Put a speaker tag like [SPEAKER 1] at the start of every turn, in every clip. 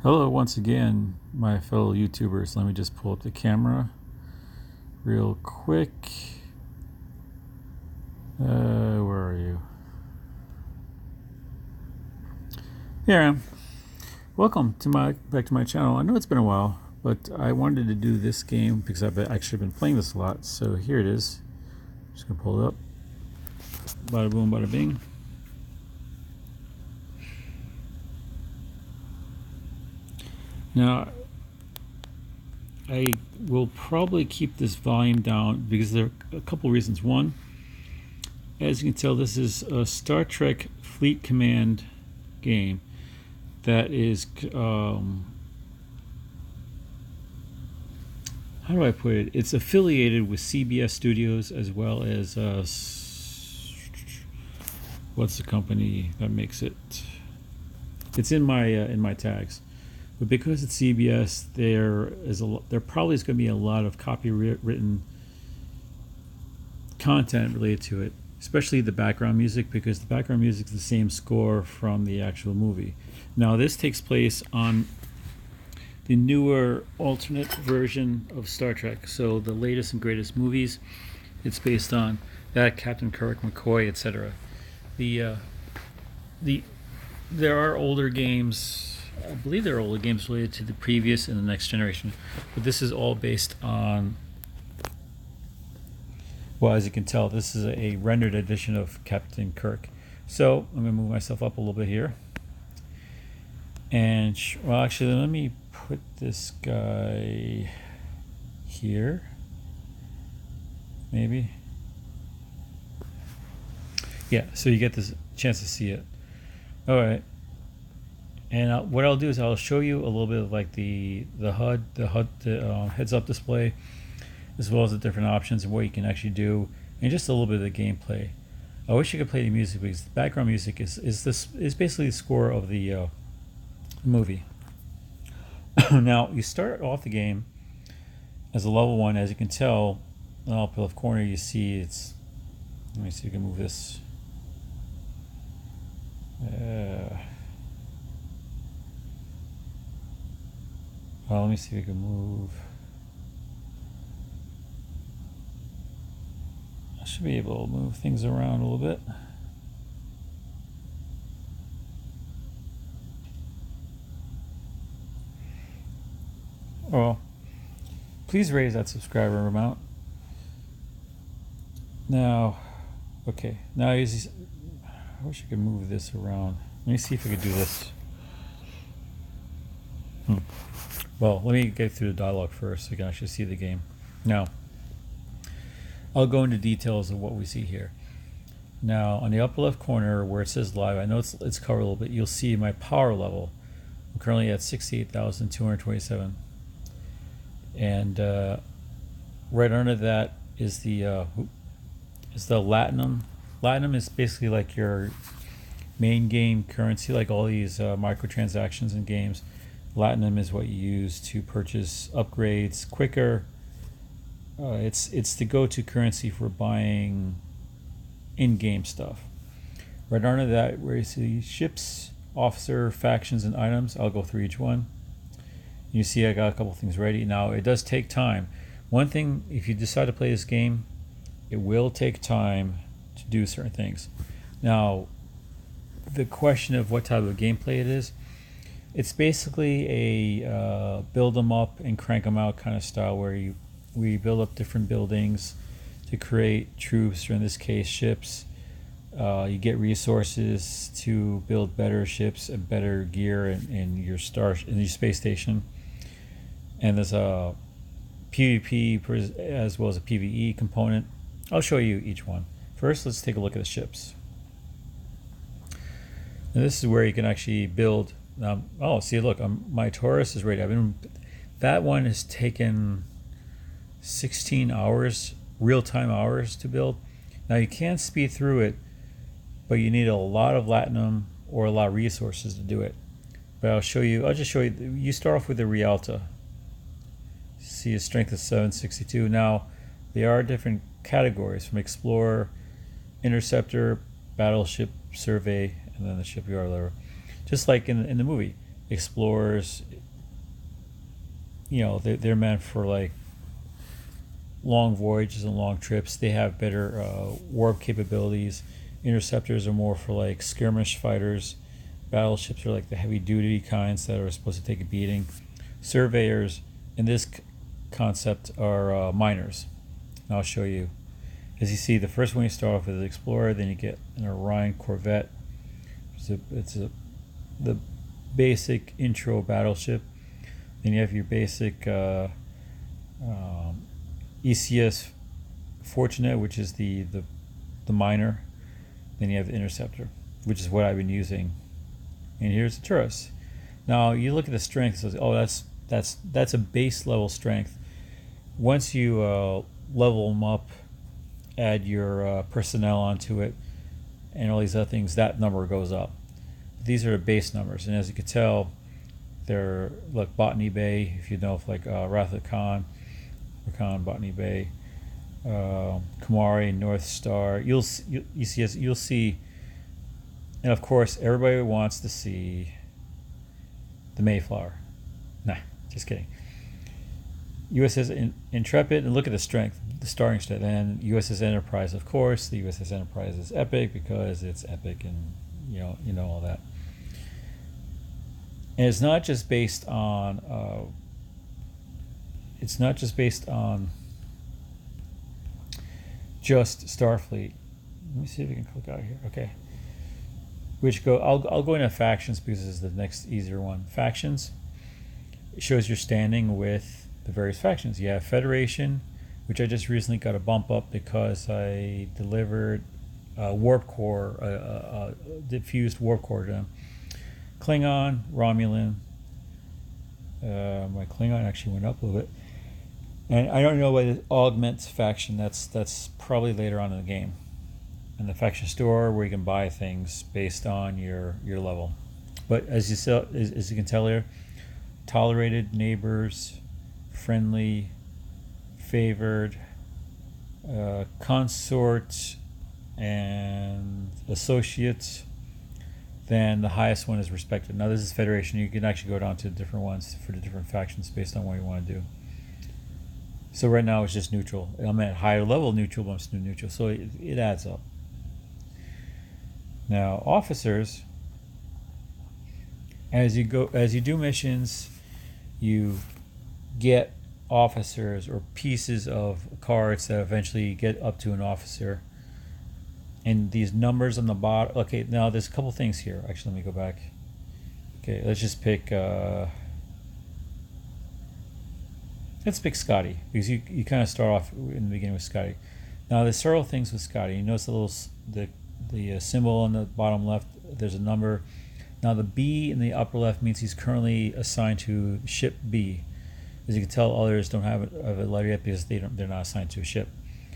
[SPEAKER 1] Hello once again, my fellow YouTubers. Let me just pull up the camera real quick. Where are you? Here I am. Welcome to back to my channel. I know it's been a while, but I wanted to do this game because I've actually been playing this a lot. So here it is. Just gonna pull it up. Bada boom, bada bing. Now, I will probably keep this volume down because there are a couple reasons. One, as you can tell, this is a Star Trek Fleet Command game that is, how do I put it? It's affiliated with CBS Studios as well as, what's the company that makes it? It's in my tags. But because it's CBS, there probably is going to be a lot of copywritten content related to it, especially the background music, because the background music is the same score from the actual movie. Now, this takes place on the newer alternate version of Star Trek, so the latest and greatest movies. It's based on that, Captain Kirk, McCoy, etc. The there are older games. I believe there are older games related to the previous and the next generation, but this is all based on. Well, as you can tell, this is a rendered edition of Captain Kirk. So I'm going to move myself up a little bit here. And, well, actually, let me put this guy here. Maybe. Yeah, so you get this chance to see it. All right. And what I'll do is I'll show you a little bit of like the HUD, the heads-up display, as well as the different options and what you can actually do, and just a little bit of the gameplay. I wish you could play the music because the background music is basically the score of the movie. Now you start off the game as a level 1, as you can tell. In the upper left corner, you see it's. Let me see if we can move this. Well, let me see if we can move. I should be able to move things around a little bit. Well, please raise that subscriber amount. Now, okay. Now, I wish I could move this around. Let me see if I could do this. Well, let me get through the dialogue first so you can actually see the game. Now, I'll go into details of what we see here. Now, on the upper left corner where it says live, I know it's covered a little bit. You'll see my power level. I'm currently at 68,227. And right under that is the Latinum. Latinum is basically like your main game currency, like all these microtransactions in games. Latinum is what you use to purchase upgrades quicker. It's the go-to currency for buying in-game stuff. Right under that, where you see ships, officer, factions, and items, I'll go through each one. You see I got a couple things ready. Now, it does take time. One thing, if you decide to play this game, it will take time to do certain things. Now, the question of what type of gameplay it is, it's basically a build them up and crank them out kind of style where we build up different buildings to create troops, or in this case ships. You get resources to build better ships and better gear in your space station. And there's a PvP as well as a PvE component. I'll show you each one. First, let's take a look at the ships. And this is where you can actually build. Oh, see, look, my Taurus is ready. That one has taken 16 hours, real-time hours to build. Now, you can speed through it, but you need a lot of Latinum or a lot of resources to do it. But I'll just show you. You start off with the Rialta. See a strength of 762. Now, there are different categories from Explorer, Interceptor, Battleship, Survey, and then the Shipyard level. Just like in the movie. Explorers, they're meant for like long voyages and long trips. They have better warp capabilities. Interceptors are more for like skirmish fighters. Battleships are like the heavy duty kinds that are supposed to take a beating. Surveyors in this concept are miners. And I'll show you. As you see, the first one you start off with is Explorer, then you get an Orion Corvette. The basic intro battleship. Then you have your basic ECS Fortunate, which is the miner. Then you have the Interceptor, which is what I've been using. And here's the Turris. Now you look at the strength. So, that's a base level strength. Once you level them up, add your personnel onto it, and all these other things, that number goes up. These are the base numbers, and as you can tell, they're like Botany Bay. If you know, if like Wrath of Khan, Botany Bay, Kamari, North Star. You'll see, and of course, everybody wants to see the Mayflower. Nah, just kidding. USS Intrepid, and look at the strength, the starting strength, and USS Enterprise. Of course, the USS Enterprise is epic because it's epic, and you know all that. And it's not just based on. Just Starfleet. Let me see if we can click out here. Okay. I'll go into factions because this is the next easier one. Factions. It shows your standing with the various factions. You have Federation, which I just recently got a bump up because I delivered warp core, diffused warp core to them. Klingon, Romulan. My Klingon actually went up a little bit. And I don't know what it augments faction. That's probably later on in the game. And the faction store where you can buy things based on your level. But as you can tell here, tolerated, neighbors, friendly, favored, consort, and associates. Then the highest one is respected. Now this is Federation. You can actually go down to different ones for the different factions based on what you want to do. So right now it's just neutral. I'm at higher level neutral, but I'm still neutral. So it adds up. Now officers, as you do missions, you get officers or pieces of cards that eventually get up to an officer. And these numbers on the bottom. Okay, now there's a couple things here. Actually, let me go back. Okay, let's just pick. Let's pick Scotty because you kind of start off in the beginning with Scotty. Now there's several things with Scotty. You notice the symbol on the bottom left. There's a number. Now the B in the upper left means he's currently assigned to ship B. As you can tell, others don't have a letter yet because they're not assigned to a ship.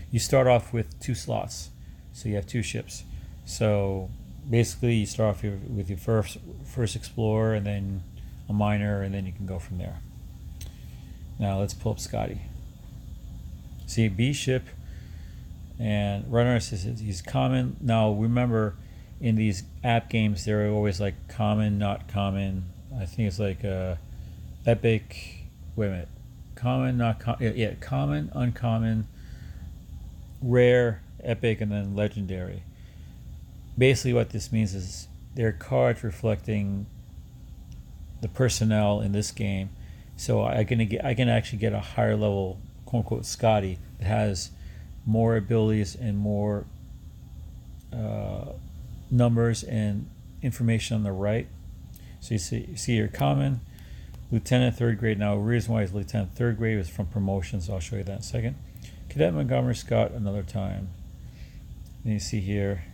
[SPEAKER 1] You start off with 2 slots, so you have 2 ships. So basically, you start off with your first explorer, and then a miner, and then you can go from there. Now let's pull up Scotty. See, B ship and runner says he's common. Now remember, in these app games, they're always like common, not common. I think it's like epic. Wait a minute. Common, not common. Yeah, common, uncommon, rare, epic, and then legendary. Basically, what this means is they're cards reflecting the personnel in this game. So I can actually get a higher level, quote unquote, Scotty that has more abilities and more numbers and information on the right. So you see your common, lieutenant 3rd grade. Now the reason why he's lieutenant 3rd grade is from promotions. I'll show you that in a second. Cadet Montgomery Scott another time. Then you see here,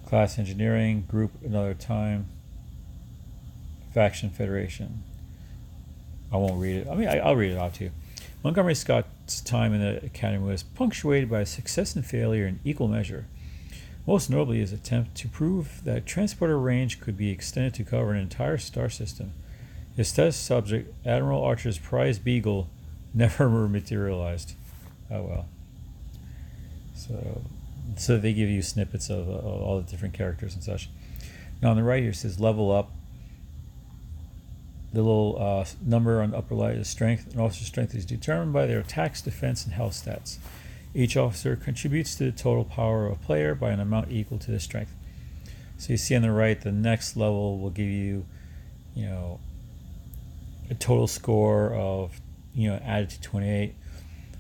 [SPEAKER 1] class engineering group another time. Faction Federation. I won't read it. I mean, I'll read it out to you. Montgomery Scott's time in the academy was punctuated by success and failure in equal measure. Most notably, his attempt to prove that transporter range could be extended to cover an entire star system. His test subject, Admiral Archer's prize Beagle, never materialized. Oh well. So they give you snippets of all the different characters and such. Now on the right here it says level up. The little number on the upper right is strength. An officer's strength is determined by their attacks, defense, and health stats. Each officer contributes to the total power of a player by an amount equal to the strength. So you see on the right, the next level will give you, a total score of, added to 28.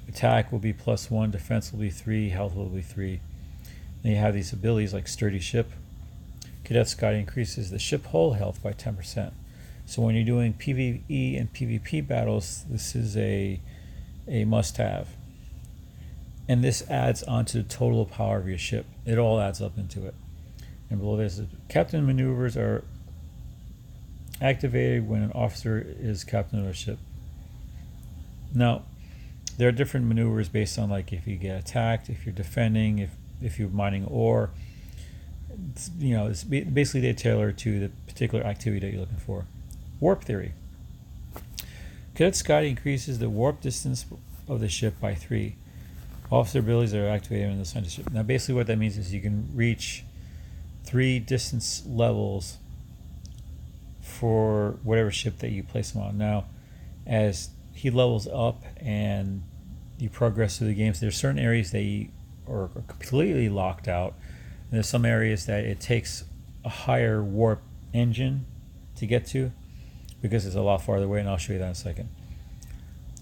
[SPEAKER 1] Attack will be +1, defense will be 3, health will be 3. Then you have these abilities like Sturdy Ship. Cadet Scotty increases the ship hull health by 10%. So when you're doing PvE and PvP battles, this is a must-have. And this adds onto the total power of your ship. It all adds up into it. And below this, captain maneuvers are activated when an officer is captain of a ship. Now, there are different maneuvers based on like if you get attacked, if you're defending, if you're mining ore. It's basically they tailor to the particular activity that you're looking for. Warp theory. Cadet Scotty increases the warp distance of the ship by 3. Officer abilities are activated when assigned to ship. Now, basically, what that means is you can reach 3 distance levels for whatever ship that you place him on. Now, as he levels up and you progress through the games, there's certain areas that you are completely locked out. And there's some areas that it takes a higher warp engine to get to because it's a lot farther away, and I'll show you that in a second.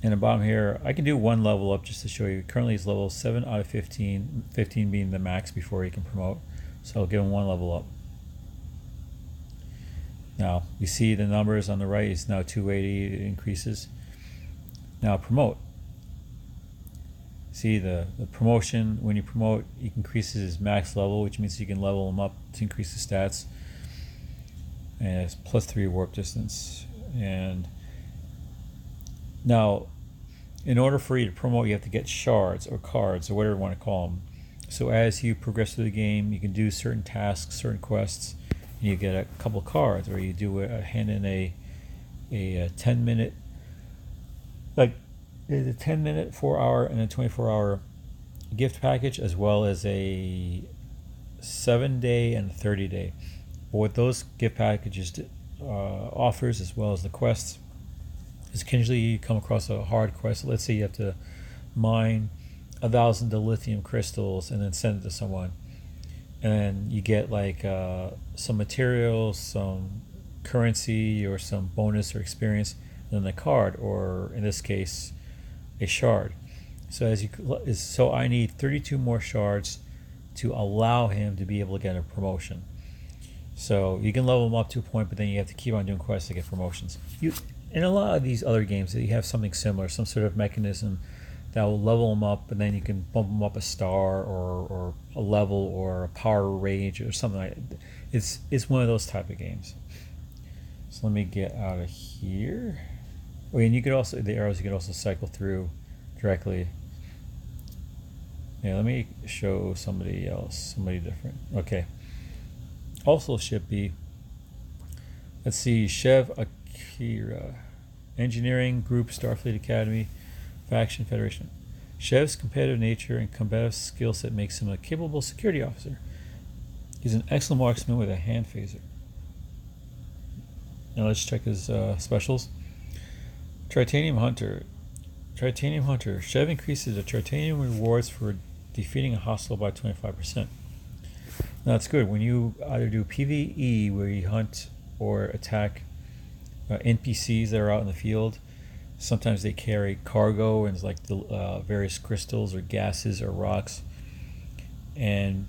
[SPEAKER 1] In the bottom here, I can do 1 level up just to show you. Currently he's level 7 out of 15, 15 being the max before he can promote. So I'll give him 1 level up. Now, you see the numbers on the right, it's now 280, it increases. Now promote. See the promotion, when you promote, he increases his max level, which means you can level him up to increase the stats. And it's +3 warp distance. And now, in order for you to promote, you have to get shards or cards or whatever you want to call them. So as you progress through the game, you can do certain tasks, certain quests, and you get a couple cards, or you do hand in a 10-minute, like a 10-minute, 4-hour, and a 24-hour gift package, as well as a 7-day and 30-day. But what those gift packages offers, as well as the quests, is occasionally you come across a hard quest. Let's say you have to mine 1,000 dilithium crystals and then send it to someone, and then you get like some materials, some currency, or some bonus or experience, and then a card, or in this case, a shard. So I need 32 more shards to allow him to be able to get a promotion. So you can level him up to a point, but then you have to keep on doing quests to get promotions. In a lot of these other games, you have something similar, some sort of mechanism that will level them up, and then you can bump them up a star or a level or a power range or something like that. It's one of those type of games. So let me get out of here. Oh, and you could also, the arrows you could also cycle through directly. Yeah, let me show somebody else, somebody different. Okay. Also ship B. Let's see, Shev Akira. Engineering Group, Starfleet Academy, Faction Federation. Shev's competitive nature and combative skill set makes him a capable security officer. He's an excellent marksman with a hand phaser. Now let's check his specials. Tritanium Hunter. Tritanium Hunter. Shev increases the Tritanium rewards for defeating a hostile by 25%. Now that's good. When you either do PvE, where you hunt or attack NPCs that are out in the field, sometimes they carry cargo, and it's like the various crystals or gases or rocks, and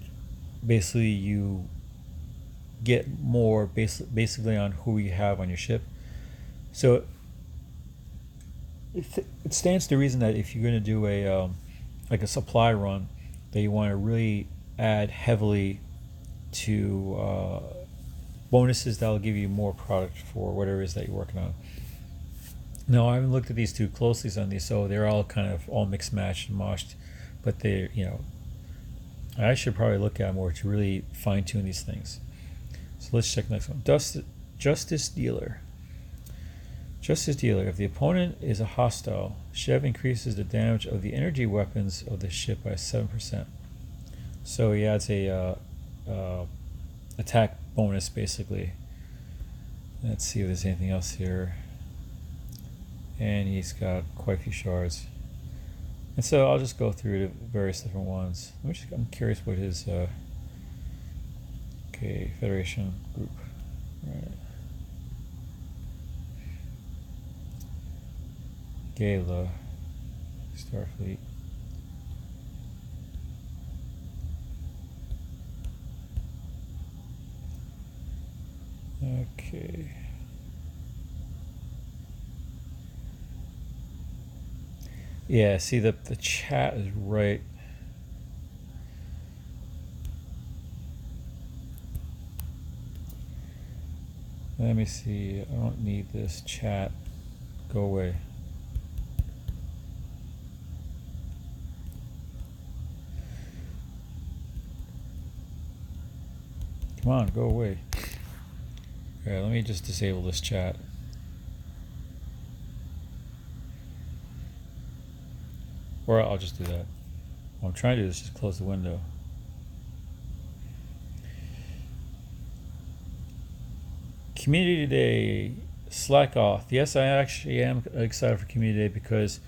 [SPEAKER 1] basically you get more basically on who you have on your ship. So it stands to reason that if you're going to do a like a supply run, that you want to really add heavily to bonuses that will give you more product for whatever it is that you're working on. No, I haven't looked at these too closely on these, so they're all kind of all mixed, matched, and moshed. But they, I should probably look at more to really fine tune these things. So let's check the next one. Justice Dealer. Justice Dealer. If the opponent is a hostile, Shev increases the damage of the energy weapons of the ship by 7%. So he adds a attack bonus, basically. Let's see if there's anything else here. and he's got quite a few shards. And so I'll just go through the various different ones. I'm curious what his okay, Federation group. Right. Gala, Starfleet. Okay. Yeah, see the chat is right. Let me see. I don't need this chat. Go away. Come on, go away. Okay, let me just disable this chat. Or I'll just do that. What I'm trying to do is just close the window. Community Day, Slack off. Yes, I actually am excited for Community Day because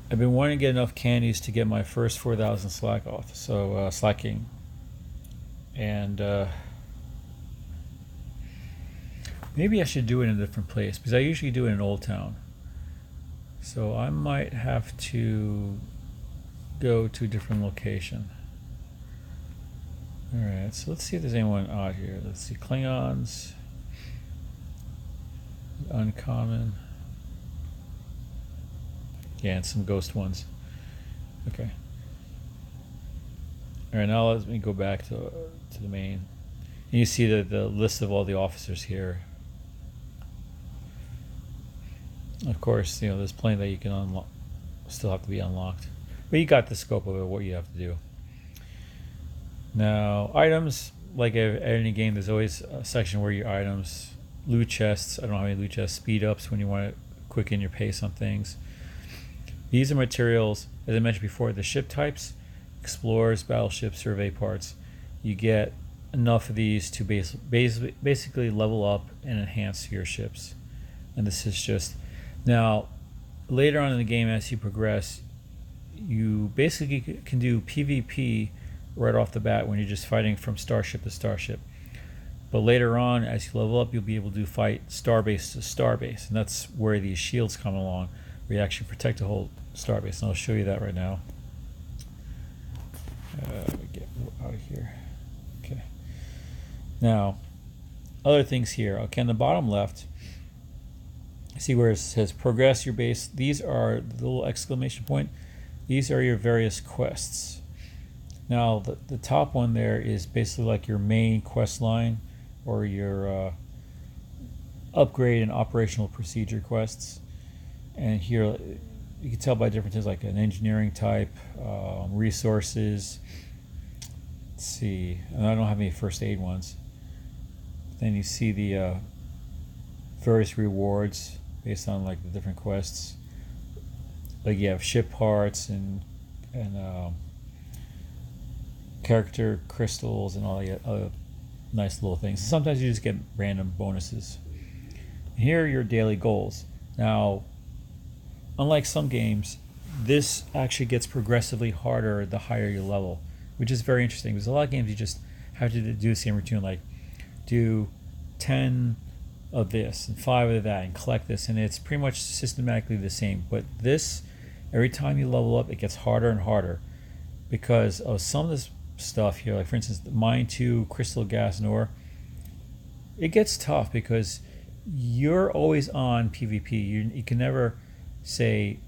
[SPEAKER 1] I've been wanting to get enough candies to get my first 4,000 Slack off. So slacking, and maybe I should do it in a different place because I usually do it in Old Town. So I might have to go to a different location. Alright, so let's see if there's anyone out here. Let's see, Klingons, uncommon. Yeah, and some ghost ones. Okay. Alright, now let me go back to the main. And you see the list of all the officers here. Of course, you know, there's plenty that you can unlock, still have to be unlocked. But you got the scope of it, what you have to do. Now, items, like any game, there's always a section where your items, loot chests, I don't know how many loot chests, speed ups when you want to quicken your pace on things. These are materials, as I mentioned before, the ship types, explorers, battleships, survey parts. You get enough of these to basically level up and enhance your ships. And this is just... Now, later on in the game, as you progress, you basically can do PvP right off the bat when you're just fighting from starship to starship. But later on, as you level up, you'll be able to fight starbase to starbase. And that's where these shields come along, where you actually protect the whole starbase. And I'll show you that right now. Let me get out of here. Okay. Now, other things here. Okay, on the bottom left, see where it says progress your base. These are the little exclamation point. These are your various quests. Now the top one there is basically like your main quest line or your upgrade and operational procedure quests. And here you can tell by differences like an engineering type, resources. Let's see, and I don't have any first aid ones. Then you see the various rewards based on like the different quests. Like you have ship parts and character crystals and all the other nice little things. And sometimes you just get random bonuses. Here are your daily goals. Now, unlike some games, this actually gets progressively harder the higher you level, which is very interesting because a lot of games you just have to do the same routine, like do 10 of this and 5 of that and collect this, and it's pretty much systematically the same. But this, every time you level up, it gets harder and harder because of some of this stuff here. Like for instance, the Mine 2 Crystal Gas and Ore. It gets tough because you're always on PvP. You can never say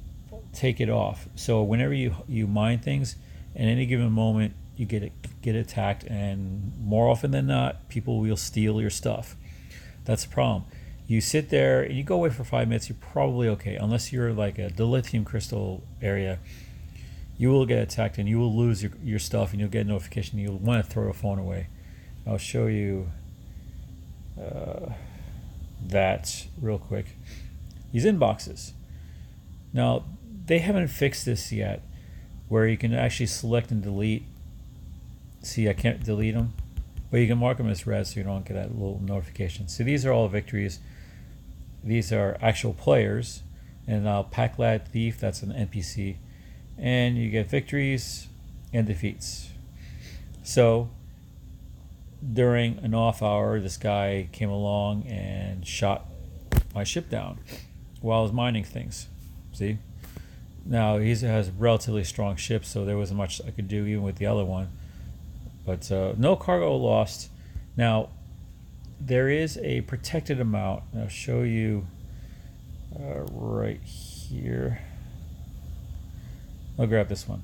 [SPEAKER 1] take it off. So whenever you mine things, at any given moment you get attacked, and more often than not, people will steal your stuff. That's the problem. You sit there and you go away for 5 minutes, you're probably okay. Unless you're like a dilithium crystal area, you will get attacked and you will lose your stuff, and you'll get a notification. You'll want to throw your phone away. I'll show you that real quick. These inboxes. Now, they haven't fixed this yet, where you can actually select and delete. See, I can't delete them, but you can mark them as red so you don't get that little notification. So these are all victories. these are actual players, and now Pack-Lad Thief, that's an NPC, and you get victories and defeats. So during an off hour, this guy came along and shot my ship down while I was mining things. See? Now he has a relatively strong ship, so there wasn't much I could do even with the other one. But no cargo lost. Now there is a protected amount. I'll show you right here. I'll grab this one.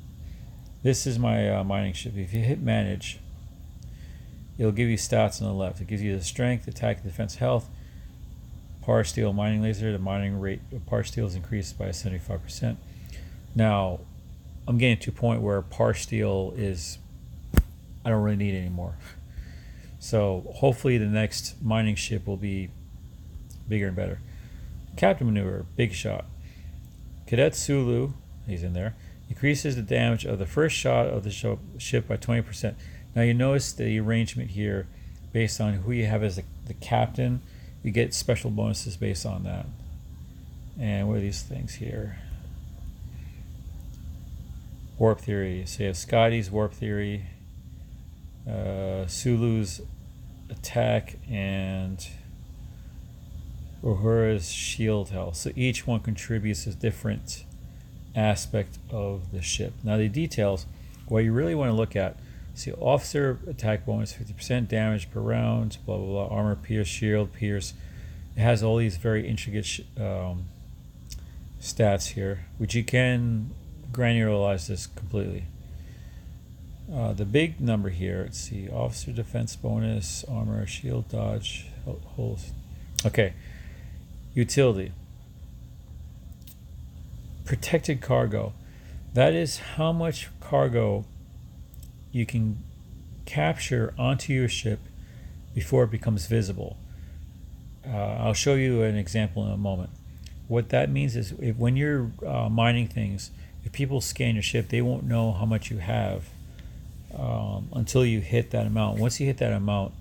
[SPEAKER 1] This is my mining ship. If you hit manage, it'll give you stats on the left. It gives you the strength, attack, defense, health, par steel, mining laser. The mining rate of par steel is increased by 75%. Now, I'm getting to a point where par steel is, I don't really need it anymore. So hopefully the next mining ship will be bigger and better. Captain maneuver, big shot. Cadet Sulu, he's in there, increases the damage of the first shot of the ship by 20%. Now you notice the arrangement here based on who you have as the captain. You get special bonuses based on that. And what are these things here? Warp theory. So you have Scotty's warp theory, Sulu's attack, and Uhura's shield health. So each one contributes a different aspect of the ship. Now the details, what you really want to look at, see officer attack bonus, 50% damage per round, blah blah blah, armor pierce, shield pierce. It has all these very intricate stats here, which you can granularize this completely. The big number here, let's see, officer defense bonus, armor, shield dodge, holes. Okay, utility. Protected cargo. That is how much cargo you can capture onto your ship before it becomes visible. I'll show you an example in a moment. What that means is when you're mining things, if people scan your ship, they won't know how much you have until you hit that amount. Once you hit that amount,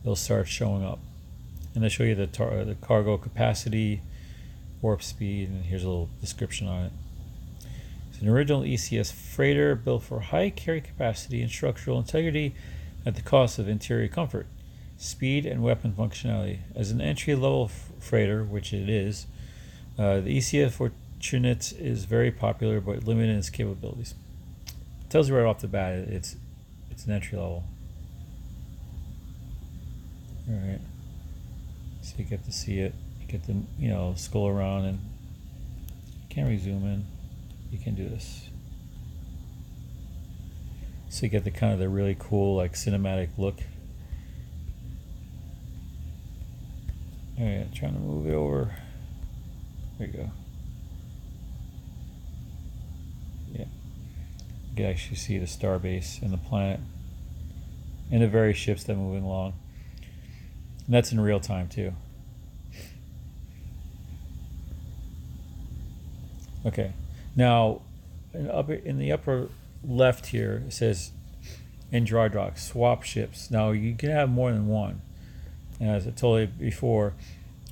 [SPEAKER 1] they'll start showing up. And they'll show you the cargo capacity, warp speed, and here's a little description on it. It's an original ECS freighter built for high carry capacity and structural integrity at the cost of interior comfort, speed, and weapon functionality. As an entry-level freighter, which it is, the ECS Fortunate is very popular but limited in its capabilities. It tells you right off the bat it's an entry level. All right, so you get to see it. You get to scroll around, and you can't really zoom in. You can do this. So you get the kind of the really cool like cinematic look. All right, trying to move it over. There you go. Yeah, you can actually see the starbase and the planet and the various ships that are moving along. And that's in real time too. Okay, now in the upper left here it says in dry dock swap ships. Now you can have more than one. And as I told you before,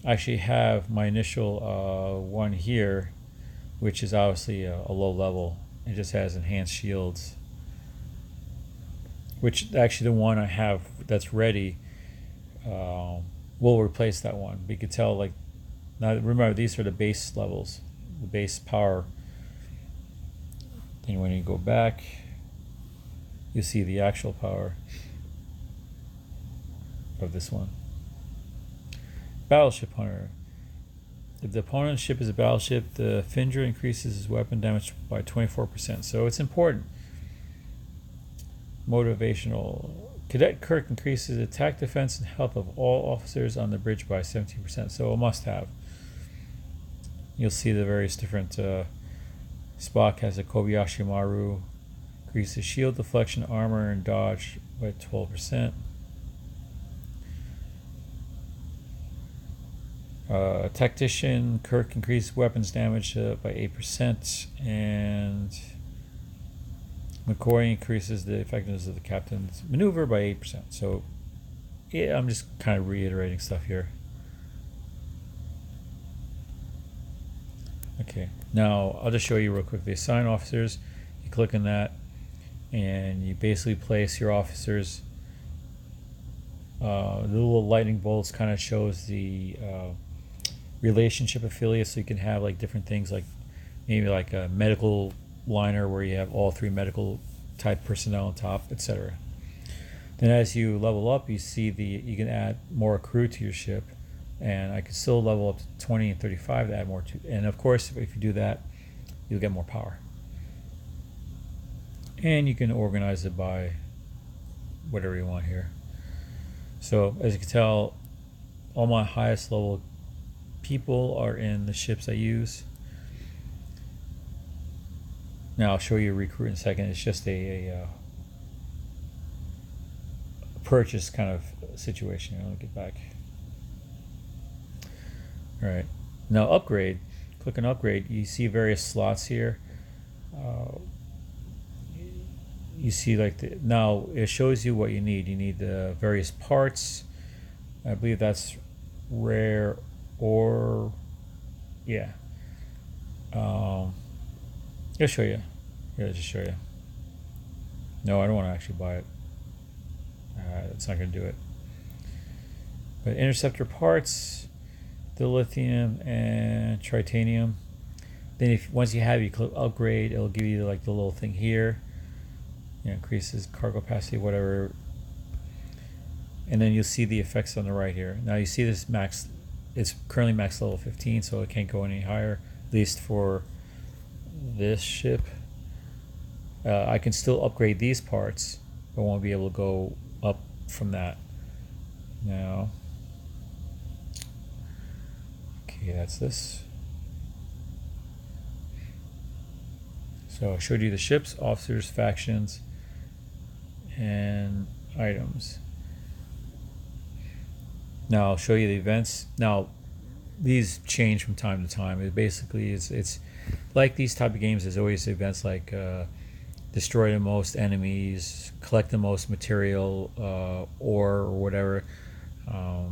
[SPEAKER 1] I actually have my initial one here, which is obviously a low level. It just has enhanced shields, which actually the one I have that's ready will replace that one. But you can tell, like, now remember these are the base levels, the base power. Then when you go back, you see the actual power of this one. Battleship Hunter. If the opponent's ship is a battleship, the Findra increases his weapon damage by 24%. So it's important. Motivational. Cadet Kirk increases attack, defense, and health of all officers on the bridge by 17%. So a must-have. You'll see the various different. Spock has a Kobayashi Maru. Increases shield deflection, armor, and dodge by 12%. Tactician Kirk increased weapons damage by 8%, and McCoy increases the effectiveness of the captain's maneuver by 8%. So, yeah, I'm just kind of reiterating stuff here. Okay, now I'll just show you real quick the assign officers. You click on that and you basically place your officers. The little lightning bolts kind of shows the relationship affiliates, so you can have like different things, like maybe like a medical liner where you have all three medical type personnel on top, etc. Then as you level up, you see you can add more crew to your ship, and I can still level up to 20 and 35 to add more to. And of course, if you do that, you'll get more power. And you can organize it by whatever you want here. So as you can tell, all my highest level people are in the ships I use. Now I'll show you a recruit in a second. It's just a purchase kind of situation. I'll get back. All right, now upgrade. Click on upgrade. You see various slots here. You see like now it shows you what you need. You need the various parts. I believe that's rare or yeah. I'll show you. Here, I'll just show you. No, I don't want to actually buy it. It's not going to do it. But interceptor parts, dilithium and titanium. Then once you have, you click upgrade. It'll give you like the little thing here. Increases cargo capacity, whatever. And then you'll see the effects on the right here. Now you see this max. It's currently max level 15, so it can't go any higher, at least for this ship. I can still upgrade these parts, but won't be able to go up from that. Now, okay, that's this. So I showed you the ships, officers, factions, and items. Now I'll show you the events. Now these change from time to time. It basically it's like these type of games. There's always events like destroy the most enemies, collect the most material, or whatever. I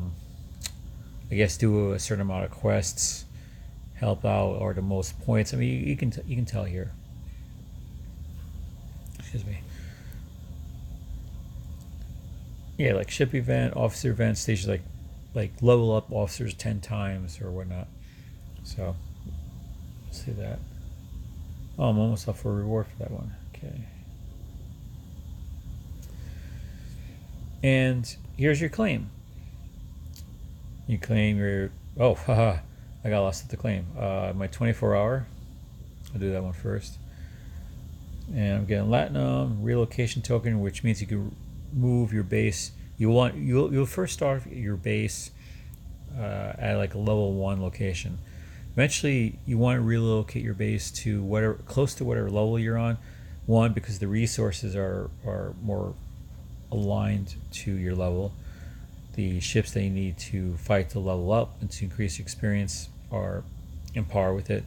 [SPEAKER 1] guess do a certain amount of quests, help out, or the most points. I mean, you can tell here. Excuse me. Yeah, like ship event, officer event, stages like level up officers 10 times or whatnot. So let's see that. Oh, I'm almost up for a reward for that one. Okay. And here's your claim. You claim your, oh, haha, I got lost at the claim. My 24-hour, I'll do that one first. And I'm getting Latinum, relocation token, which means you can move your base. You'll first start your base at like a level 1 location. Eventually, you want to relocate your base to whatever, close to whatever level you're on. One, because the resources are more aligned to your level. The ships that you need to fight to level up and to increase your experience are in par with it.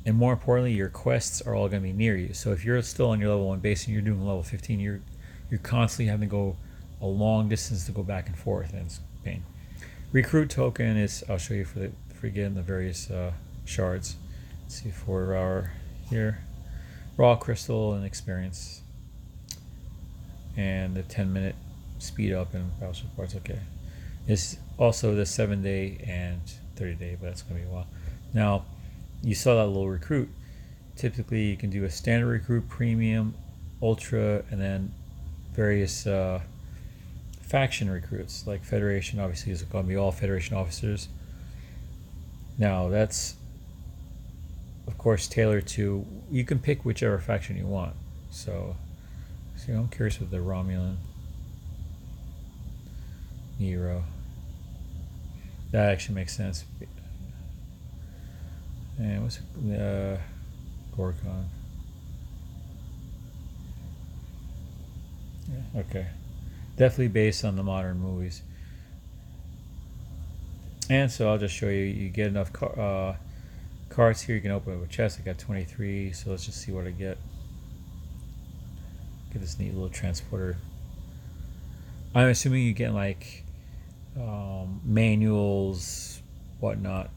[SPEAKER 1] And more importantly, your quests are all going to be near you. So if you're still on your level 1 base and you're doing level 15, you're constantly having to go a long distance to go back and forth, and it's pain. Recruit token is, I'll show you for again the various shards. Let's see, 4-hour here, raw crystal and experience, and the 10-minute speed up and battle parts. Okay, it's also the 7-day and 30-day, but that's gonna be a while. Now, you saw that little recruit. Typically, you can do a standard recruit, premium, ultra, and then various faction recruits. Like Federation, obviously, is going to be all Federation officers. Now, that's of course tailored to, you can pick whichever faction you want. So I'm curious with the Romulan, Nero. That actually makes sense. And what's Gorkon? Yeah, okay. Definitely based on the modern movies. And so I'll just show you. You get enough cards here. You can open up a chest. I got 23. So let's just see what I get. Get this neat little transporter. I'm assuming you get like manuals, whatnot.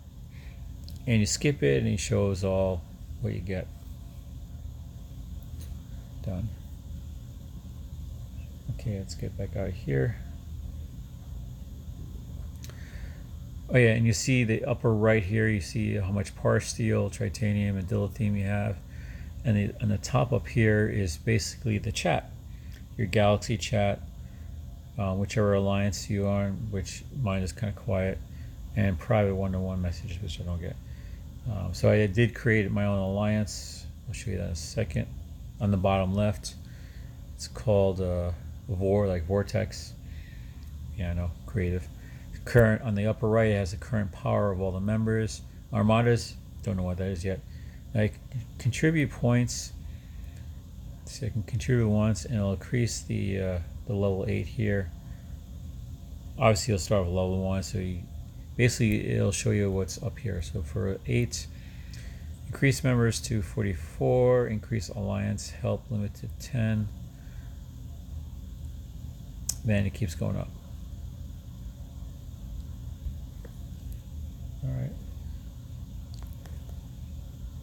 [SPEAKER 1] and you skip it and it shows all what you get. Done. Okay, let's get back out of here. Oh yeah, and you see the upper right here, you see how much Par Steel, Tritanium, and Dilithium you have. And the top up here is basically the chat, your Galaxy chat, whichever alliance you are, which mine is kind of quiet, and private one-to-one messages, which I don't get. So I did create my own alliance. I'll show you that in a second. On the bottom left, it's called Vor, like Vortex. Yeah, I know, creative. Current on the upper right, it has the current power of all the members. Armadas, don't know what that is yet. I contribute points. So I can contribute once, and it'll increase the level 8 here. Obviously, you'll start with level 1, so basically it'll show you what's up here. So for 8, increase members to 44, increase alliance help limit to 10. Then it keeps going up. All right.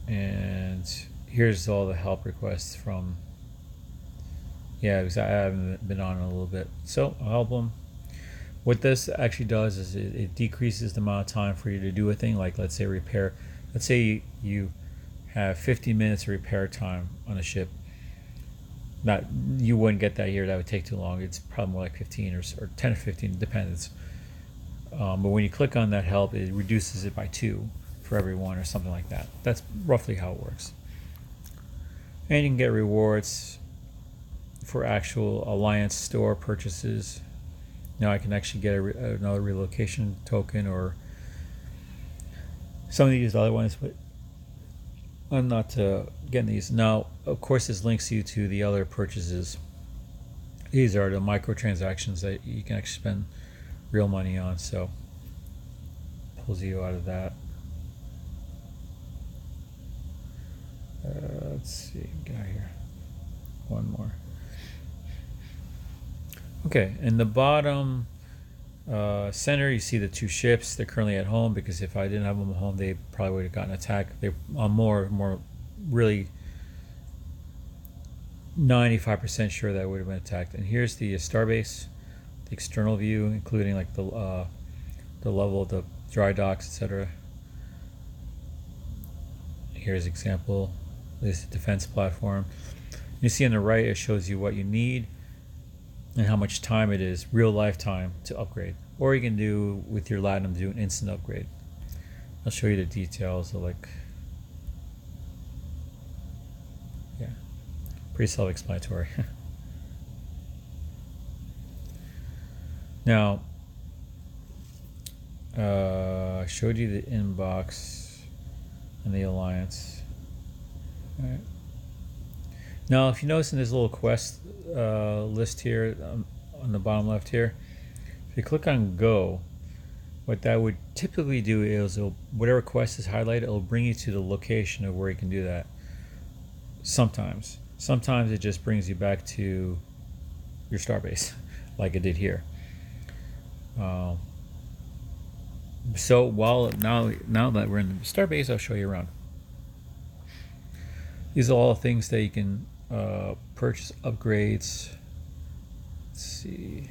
[SPEAKER 1] And here's all the help requests from, yeah, because I haven't been on in a little bit. So I'll help them. What this actually does is it decreases the amount of time for you to do a thing, like let's say repair. Let's say you have 50 minutes of repair time on a ship. Not, you wouldn't get that here, that would take too long. It's probably more like 15 or 10 or 15, depends. But when you click on that help, it reduces it by 2 for every one or something like that. That's roughly how it works. And you can get rewards for actual Alliance store purchases. Now I can actually get another relocation token or some of these other ones, but I'm not getting these. Now, of course, this links you to the other purchases. These are the microtransactions that you can actually spend real money on, so pulls you out of that. Let's see, get out of here. One more. Okay, in the bottom center, you see the 2 ships. They're currently at home because if I didn't have them at home, they probably would have gotten attacked. I'm more really 95% sure that would have been attacked. And here's the starbase, the external view, including like the level of the dry docks, etc. Here's example. This is the defense platform. You see on the right, it shows you what you need and how much time it is, real lifetime, to upgrade. Or you can do with your Latinum, do an instant upgrade. I'll show you the details of like, yeah, pretty self-explanatory. Now, I showed you the inbox and the alliance. All right. Now, if you notice in this little quest list here on the bottom left here, if you click on Go, what that would typically do is whatever quest is highlighted, it'll bring you to the location of where you can do that. Sometimes it just brings you back to your starbase, like it did here. So now that we're in the starbase, I'll show you around. These are all things that you can purchase, upgrades. Let's see.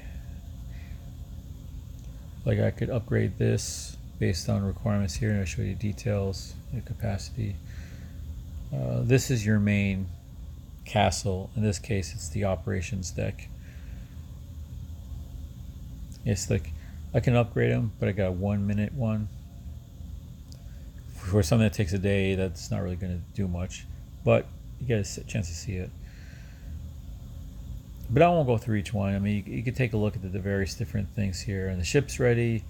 [SPEAKER 1] Like I could upgrade this based on requirements here, and I'll show you details, the capacity. This is your main castle. In this case, it's the operations deck. It's like I can upgrade them, but I got a 1 minute one. For something that takes a day, that's not really going to do much, but you get a chance to see it. But I won't go through each one. I mean, you can take a look at the various different things here. And the ship's ready,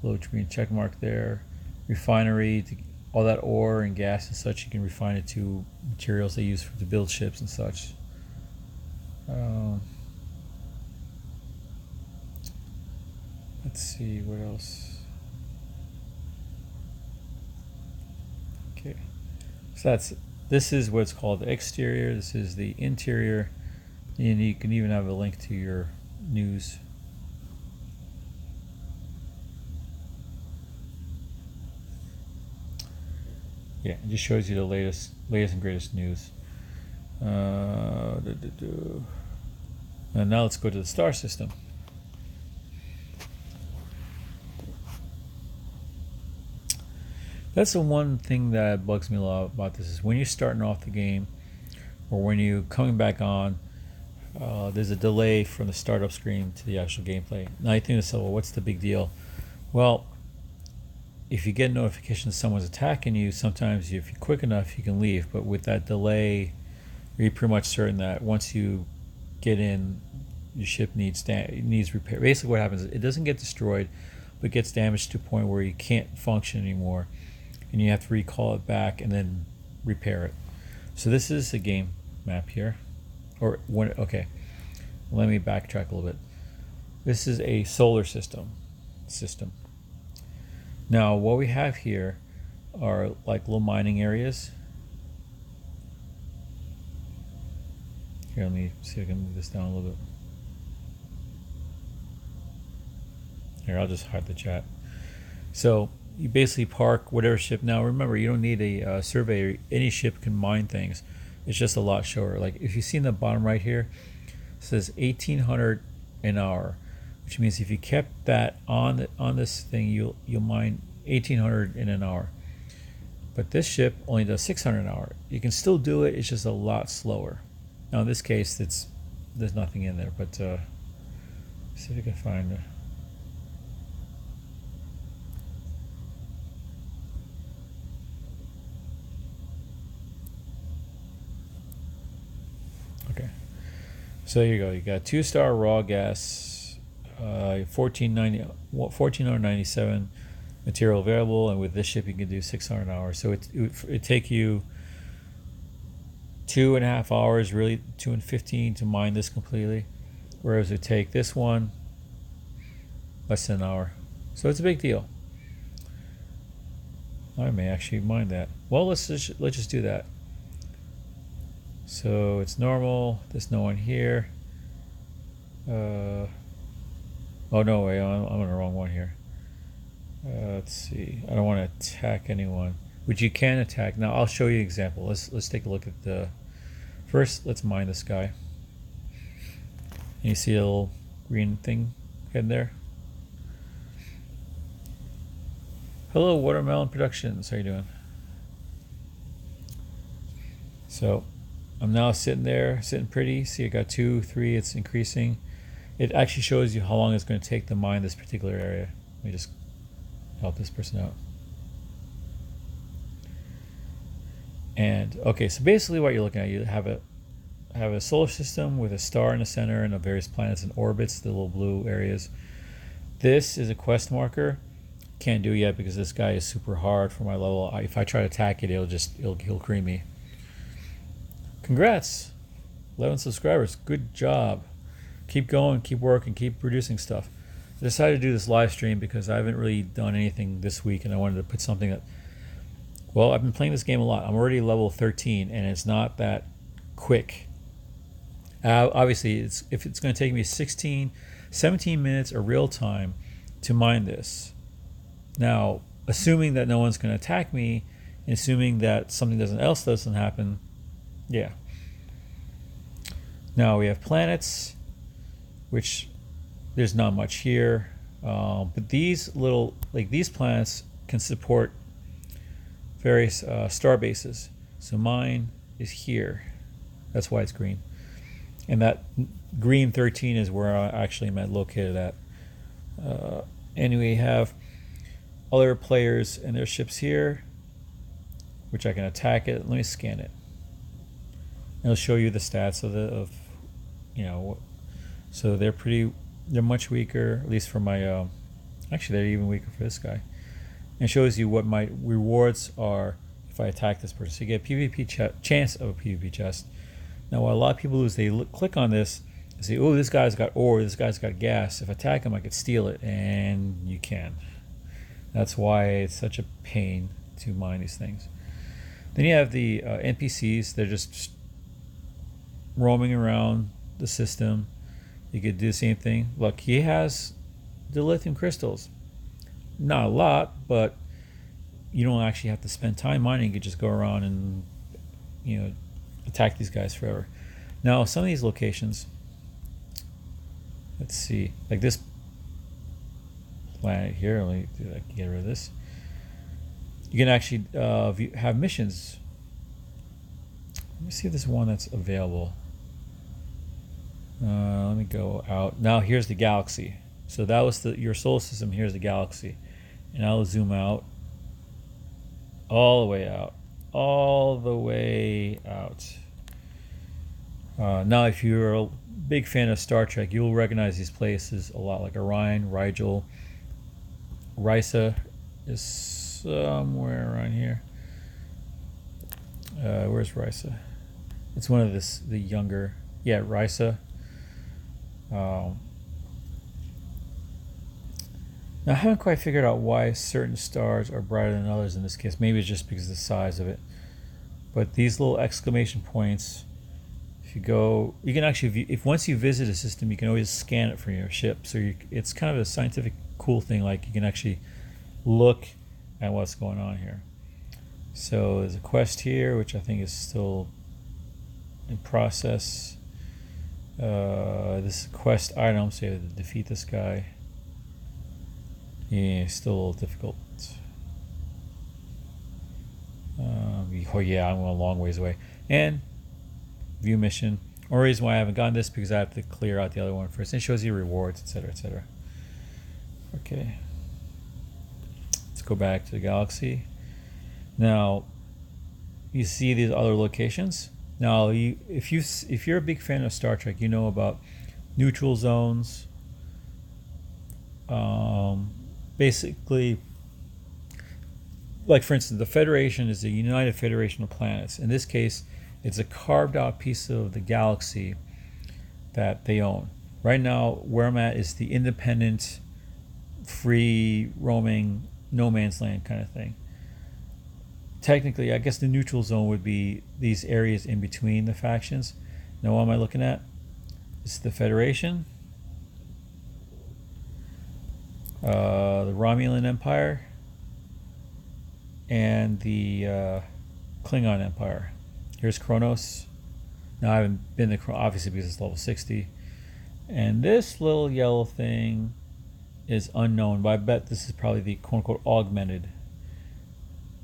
[SPEAKER 1] little green check mark there. Refinery, all that ore and gas and such, you can refine it to materials they use to build ships and such. Let's see what else. Okay, so this is what's called the exterior. This is the interior, and you can even have a link to your news. Yeah, it just shows you the latest and greatest news. And now let's go to the star system. That's the one thing that bugs me a lot about this is when you're starting off the game or when you're coming back on, there's a delay from the startup screen to the actual gameplay. Now you think to yourself, well, what's the big deal? Well, if you get a notification that someone's attacking you, sometimes if you're quick enough, you can leave. But with that delay, you're pretty much certain that once you get in, your ship needs repair. Basically, what happens is it doesn't get destroyed, but gets damaged to a point where you can't function anymore, and you have to recall it back and then repair it. So this is the game map here, or when okay. Let me backtrack a little bit. This is a solar system. Now, what we have here are like little mining areas. Here, let me see if I can move this down a little bit. Here, I'll just hide the chat. So you basically park whatever ship. Now, remember, you don't need a surveyor. Any ship can mine things. It's just a lot shorter. Like if you see in the bottom right here, it says 1,800 an hour, which means if you kept that on this thing, you'll mine 1,800 in an hour. But this ship only does 600 an hour. You can still do it. It's just a lot slower. Now in this case, there's nothing in there. But see if I can find. Okay. So here you go. You got 2-star raw gas, 1497 material available, and with this ship you can do 600 an hour. So it take you 2.5 hours, really 2 and 15 to mine this completely, whereas it take this one less than an hour. So it's a big deal. I may actually mine that. Well, let's just do that. So it's normal. There's no one here. Oh no way! I'm on the wrong one here. Let's see. I don't want to attack anyone, which you can attack. Now I'll show you an example. Let's take a look at the. First, let's mine this guy. And you see a little green thing in there. Hello, Watermelon Productions. How you doing? So I'm now sitting there, sitting pretty. See, I got 2, 3. It's increasing. It actually shows you how long it's going to take to mine this particular area. Let me just help this person out. And okay, so basically what you're looking at, you have a solar system with a star in the center and the various planets and orbits, the little blue areas. This is a quest marker. Can't do it yet because this guy is super hard for my level. If I try to attack it, he'll cream me. Congrats, 11 subscribers. Good job. Keep going, keep working, keep producing stuff. I decided to do this live stream because I haven't really done anything this week, and I wanted to put something that. Well, I've been playing this game a lot. I'm already level 13, and it's not that quick. Obviously, if it's going to take me 17 minutes of real time to mine this. Now, assuming that no one's going to attack me, and assuming that something else doesn't happen, yeah. Now we have planets, which there's not much here, but these planets can support various star bases. So mine is here. That's why it's green. And that green 13 is where I actually am located at. And we have other players and their ships here, which I can attack it. Let me scan it. And it'll show you the stats so they're much weaker, at least for my, actually they're even weaker for this guy. And it shows you what my rewards are if I attack this person. So you get a PvP chance of a PvP chest. Now what a lot of people do is they click on this and say, oh, this guy's got ore, this guy's got gas. If I attack him, I could steal it, and you can. That's why it's such a pain to mine these things. Then you have the NPCs. They're just roaming around the system. You could do the same thing. Look, he has the lithium crystals. Not a lot, but you don't actually have to spend time mining. You could just go around and, attack these guys forever. Now, some of these locations, let's see, like this planet here, let me get rid of this. You can actually have missions. Let me see if there's one that's available. Let me go out. Now here's the galaxy. So that was your solar system. Here's the galaxy. And I'll zoom out. All the way out. All the way out. Now if you're a big fan of Star Trek, you'll recognize these places a lot, like Orion, Rigel. Risa is somewhere around here. Where's Risa? It's one of the younger, Risa. Now I haven't quite figured out why certain stars are brighter than others in this case. Maybe it's just because of the size of it. But these little exclamation points, if you go, you can actually, if once you visit a system, you can always scan it from your ship. So it's kind of a scientific cool thing. Like you can actually look at what's going on here. So there's a quest here, which I think is still in process. This quest item, so you have to defeat this guy. Yeah, still a little difficult. I'm a long ways away. And view mission. One reason why I haven't gotten this because I have to clear out the other one first. It shows you rewards, etc., etc. Okay. Let's go back to the galaxy. Now, you see these other locations. Now, if you're a big fan of Star Trek, you know about neutral zones. Basically, like for instance, the Federation is a united federation of planets. In this case, it's a carved out piece of the galaxy that they own. Right now, where I'm at is the independent, free roaming, no man's land kind of thing. Technically, I guess the neutral zone would be these areas in between the factions. Now, what am I looking at? It's the Federation, the Romulan Empire, and the Klingon Empire. Here's Kronos. Now, I haven't been to Kronos, obviously, because it's level 60. And this little yellow thing is unknown, but I bet this is probably the quote-unquote augmented.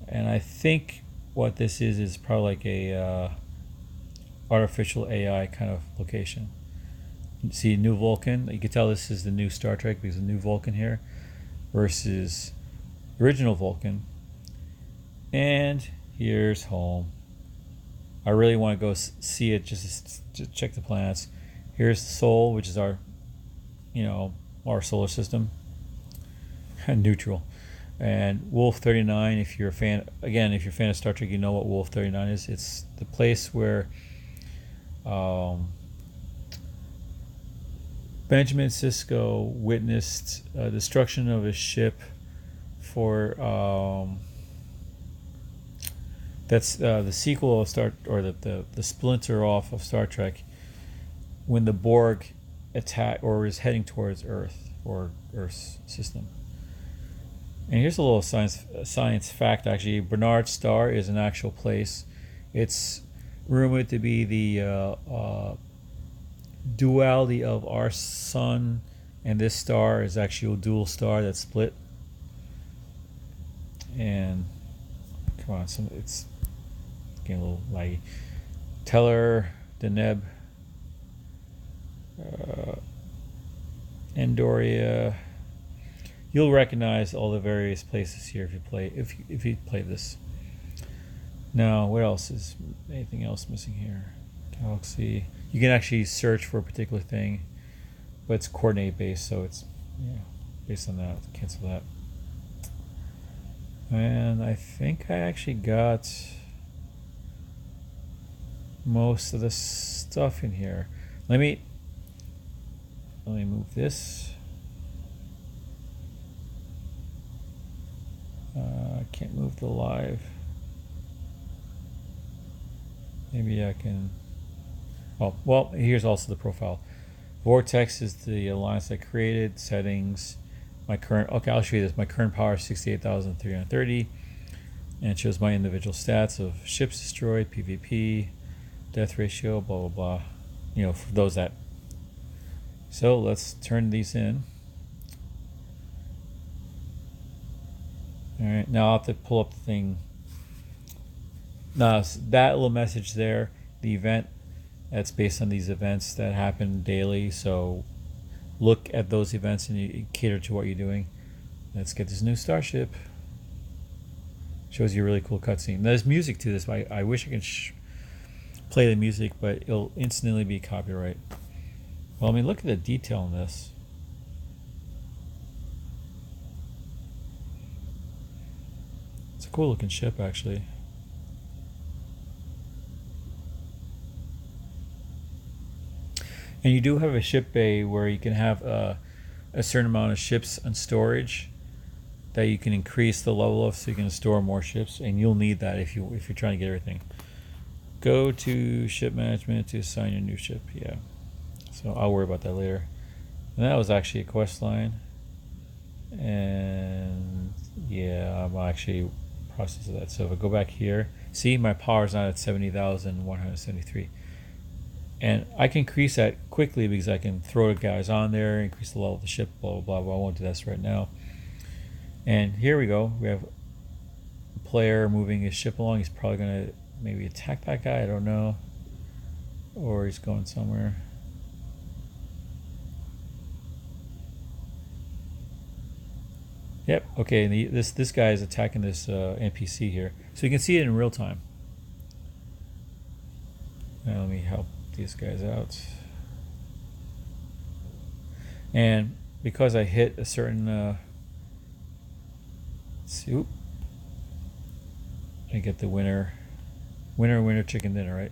[SPEAKER 1] And I think what this is probably like a artificial AI kind of location. You see New Vulcan. You can tell this is the new Star Trek because of New Vulcan here versus original Vulcan. And here's home. I really want to go see it just to check the planets. Here's the Sol, which is our solar system. Neutral. And Wolf 39, if you're a fan of Star Trek, you know what Wolf 39 is. It's the place where Benjamin Sisko witnessed destruction of his ship for that's the sequel of the splinter off of Star Trek, when the Borg attack or is heading towards Earth or Earth's system. And here's a little science fact, actually. Bernard Star is an actual place. It's rumored to be the duality of our sun and this star is actually a dual star that's split. And come on, it's getting a little laggy. Teller, Deneb, Andoria. You'll recognize all the various places here if you play this. Now, what else is anything else missing here? Galaxy. You can actually search for a particular thing, but it's coordinate based, so it's based on that. Cancel that. And I think I actually got most of the stuff in here. Let me move this. I can't move the live. Maybe I can. Oh, well, here's also the profile. Vortex is the alliance I created. Settings. My current. Okay, I'll show you this. My current power is 68,330. And it shows my individual stats of ships destroyed, PvP, death ratio, blah, blah, blah. You know, for those that. So let's turn these in. All right, now I'll have to pull up the thing. Now, that little message there, the event, that's based on these events that happen daily. So look at those events and you cater to what you're doing. Let's get this new starship. Shows you a really cool cutscene. There's music to this. I wish I could play the music, but it'll instantly be copyright. Well, I mean, look at the detail in this. It's a cool looking ship, actually. And you do have a ship bay where you can have a certain amount of ships on storage that you can increase the level of, so you can store more ships, and you'll need that if you're trying to get everything. Go to ship management to assign your new ship. Yeah, so I'll worry about that later. And that was actually a quest line, and yeah, I'm actually processing that. So if I go back here, see my power's not at 70,173. And I can increase that quickly because I can throw the guys on there, increase the level of the ship, blah, blah, blah. But I won't do this right now. And here we go. We have a player moving his ship along. He's probably going to maybe attack that guy. I don't know. Or he's going somewhere. Yep. Okay. And this guy is attacking this NPC here. So you can see it in real time. Now let me help these guys out. And because I hit a certain soup, I get the winner chicken dinner, right?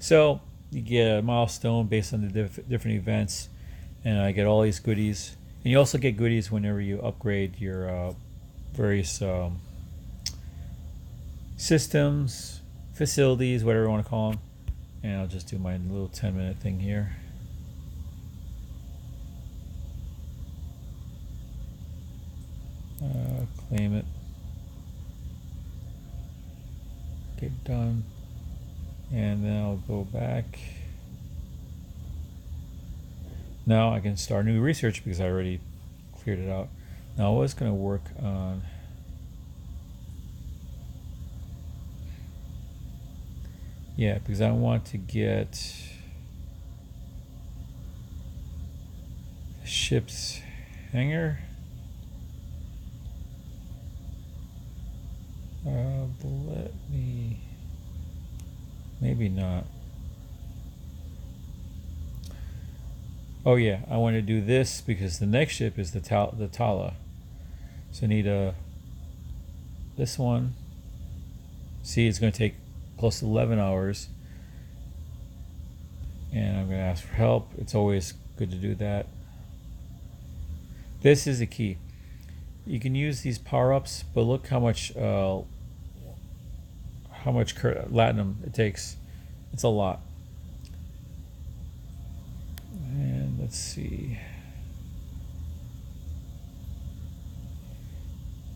[SPEAKER 1] So you get a milestone based on the different events, and I get all these goodies. And you also get goodies whenever you upgrade your various systems, facilities, whatever you want to call them. And I'll just do my little 10-minute thing here. Claim it. Get done. And then I'll go back. Now I can start new research because I already cleared it out. Now I was going to work on because I want to get ship's hangar. Let me, maybe not. Oh yeah, I want to do this because the next ship is the Tala. So I need this one. See, it's going to take close to 11 hours. And I'm going to ask for help. It's always good to do that. This is the key. You can use these power-ups, but look how much latinum it takes. It's a lot. And let's see.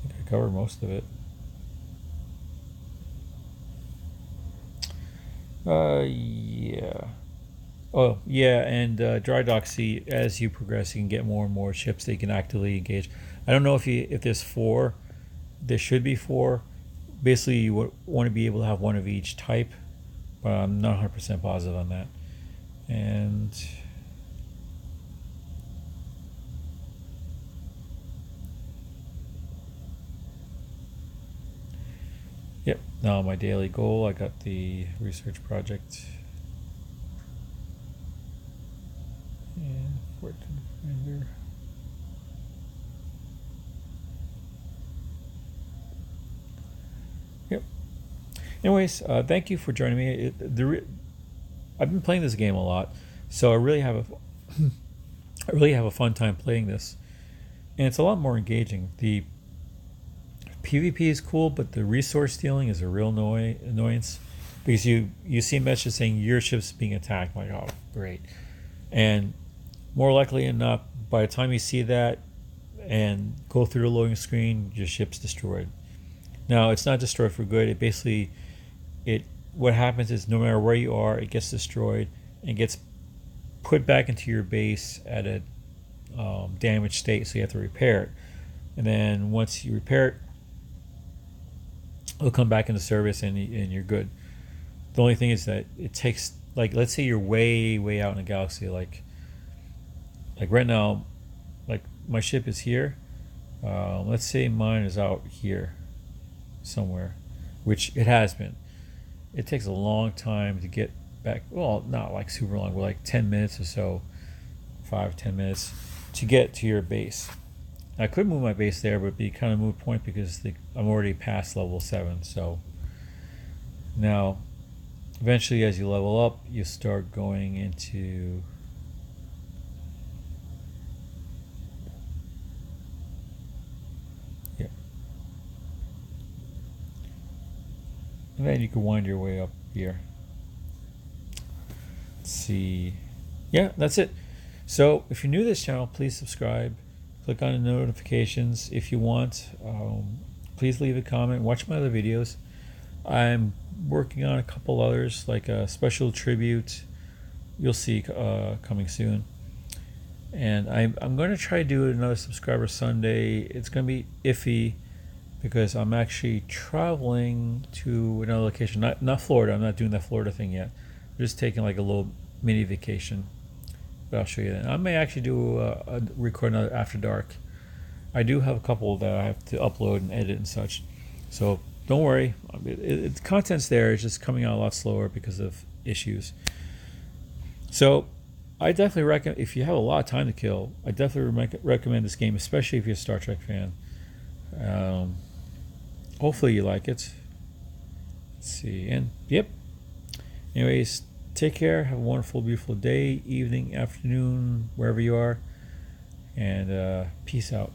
[SPEAKER 1] I think I covered most of it. Yeah. Oh, yeah, and Dry Dock C, as you progress, you can get more and more ships that you can actively engage. I don't know if there's 4. There should be 4. Basically, you want to be able to have one of each type, but I'm not 100% positive on that. And yep, now my daily goal, I got the research project. And 14 render. Yep. Anyways, thank you for joining me. I've been playing this game a lot, so I really have a fun time playing this, and it's a lot more engaging. The PvP is cool, but the resource stealing is a real annoyance because you see messages saying your ship's being attacked. I'm like, oh, great. And more likely than not, by the time you see that and go through the loading screen, your ship's destroyed. Now it's not destroyed for good. It basically, it what happens is no matter where you are, it gets destroyed and gets put back into your base at a damaged state. So you have to repair it, and then once you repair it, it'll come back into service and you're good. The only thing is that it takes, like, let's say you're way out in the galaxy, like right now, like my ship is here. Let's say mine is out here somewhere, which it has been. It takes a long time to get back. Well, not like super long, but like 10 minutes or so, 5-10 minutes to get to your base. I could move my base there, but it'd be kind of moot point because I'm already past level 7. So now, eventually, as you level up, you start going into and then you can wind your way up here. Let's see. Yeah, that's it. So if you're new to this channel, please subscribe. Click on the notifications if you want. Please leave a comment. Watch my other videos. I'm working on a couple others, like a special tribute. You'll see coming soon. And I'm going to try to do another subscriber Sunday. It's going to be iffy because I'm actually traveling to another location. Not Florida. I'm not doing that Florida thing yet. I'm just taking like a little mini vacation. But I'll show you that. I may actually do record another After Dark. I do have a couple that I have to upload and edit and such. So don't worry. The content's there. It's just coming out a lot slower because of issues. So I definitely recommend, if you have a lot of time to kill, I definitely recommend this game, especially if you're a Star Trek fan. Hopefully you like it. Let's see. And yep. Anyways, take care. Have a wonderful, beautiful day, evening, afternoon, wherever you are. And peace out.